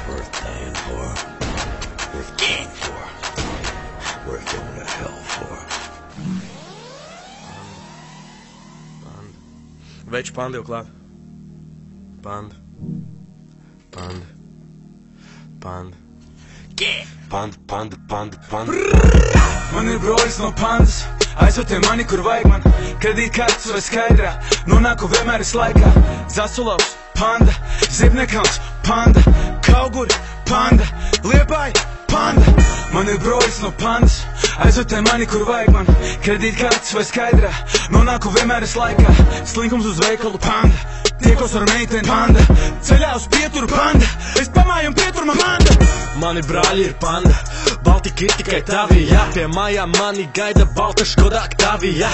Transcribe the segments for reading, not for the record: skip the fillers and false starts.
Worth paying for, worth killing for, worth going to hell for. Veči, panda jau klāt. Panda. Panda. Panda. Panda. Man ir broļs no pandas, aizved mani, kur vajag man. Kredītkartes vai skaidrā, nonāku vienmēr es laikā. Zasulavs, panda, Zibnekauns, panda, Kauguri, panda, Liepāja, panda. Man ir broļs no pandas, aizved mani, kur vajag man. Kredītkartes vai skaidrā, nonāku vienmēr es laikā. Slinkums uz veikalu, panda, tiekos ar meiteni, panda, ceļā uz pieturu, panda, es pamāju un pieturu man manda. Mani brāļi ir panda, Baltika ir tikai tavi, jā. Pie mājām mani gaida balta Škoda Octavia.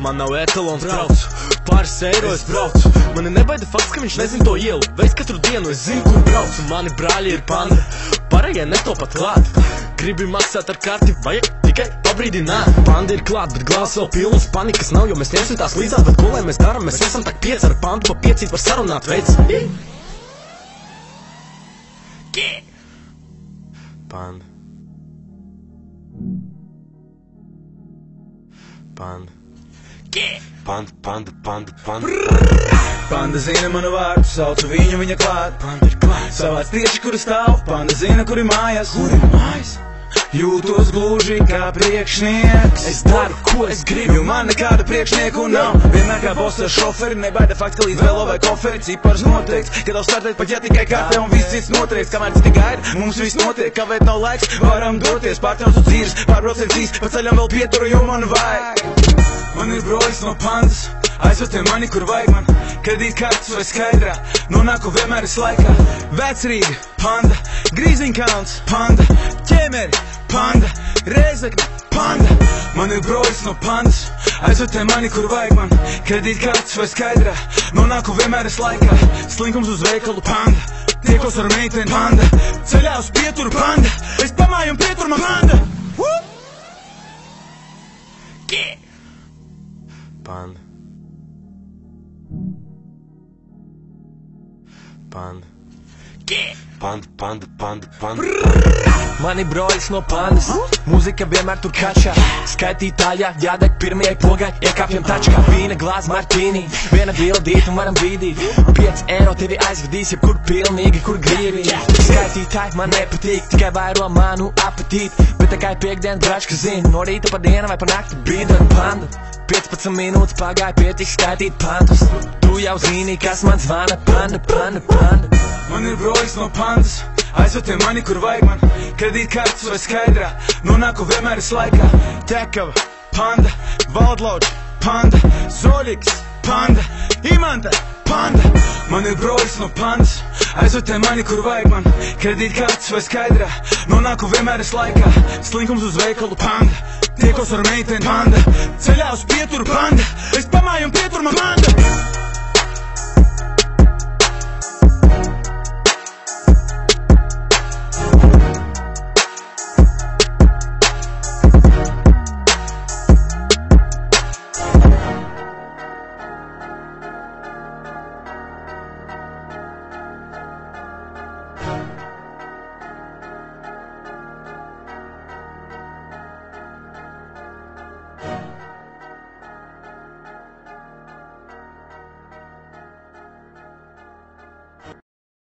Man nav etalons, braucu, pāris eiro es braucu. Mani nebaida fakts, ka viņš nezin to ielu, veids katru dienu, es zinu, kur braucu. Mani brāļi ir panda, pārējie neto pat klāt. Gribi maksāt ar karti, vajag tikai pabrīdināt. Panda ir klāt, bet glāzes vēl pilnas, panikas nav, jo mēs ņemsim tās līdzās. Bet ko lai mēs daram, mēs esam tak 5 ar pandu, pa 5 var sarunāt veids. Panda. Panda. Panda zina manu vārdu, saucu viņu, viņa klāt. Panda ir klāt, savāc tieši, kur stāv. Panda zina, kur ir mājas. Jūtos gluži kā priekšnieks. Es daru, ko es gribu, jo man nekāda priekšnieku nav. Vienmēr kā boss ar šoferi, nebaida fakts, ka līdz velo vai koferi. Cipars noteikts, gatavs startēt pat ja tikai kafē un viss cits notrieks. Kamēr citi gaida, mums viss notiek, kavēt nav laiks, varam doties. Pārķels uz dzīves, pārbrauciet dzīs, pa ceļam vēl pieturu, jo man vajag. Man ir broļs no pandas, aizved mani, kur vajag man. Kredītkartes vai skaidrā, nonāku vienmēr es laikā. Vecrīga, panda, Grīziņkalns, panda, Ķemeri, panda, Rēzekne, panda. Man ir broļs no pandas, aizved mani, kur vajag man. Kredītkartes vai skaidrā, nonāku vienmēr es laikā. Slinkums uz veikalu, panda, tiekos ar meiteni, panda, ceļā uz pieturu, panda, es pamāju un pieturu man manda. Panda. Panda. Panda. Mani broļs no pandas, mūzika vienmēr tur kačā. Skaitītājā jādeg pirmajai pogai, iekāpjam tačkā. Vīna glāz martīnī, viena bildīt un varam bīdīt. 5 eiro tevi aizvedīs, jebkur pilnīgi, kur gribi. Skaitītāji man nepatīk, tikai vairo manu apetīti. Bet tikai piekdien bračka zina, no rīta pa dienu vai pa nakti bīdot pandu. 15 minūtes pagāja pietiks skaitīt pandus. Tu jau zini, kas man zvana, panda. Man ir broļs no pandas, aizved mani, kur vajag man. Kredītkartes vai skaidrā, nonāku vienmēr es laikā. Tekava, panda, Valdlauģi, panda, Zoļiks, panda, Imanta, panda. Man ir broļs no pandas, aizved mani, kur vajag man. Kredītkartes vai skaidrā, nonāku vienmēr es laikā. Slinkums uz veikalu, panda, tiekos ar meiteni, panda, ceļā uz pieturu, panda, es pamāju un pieturu man manda.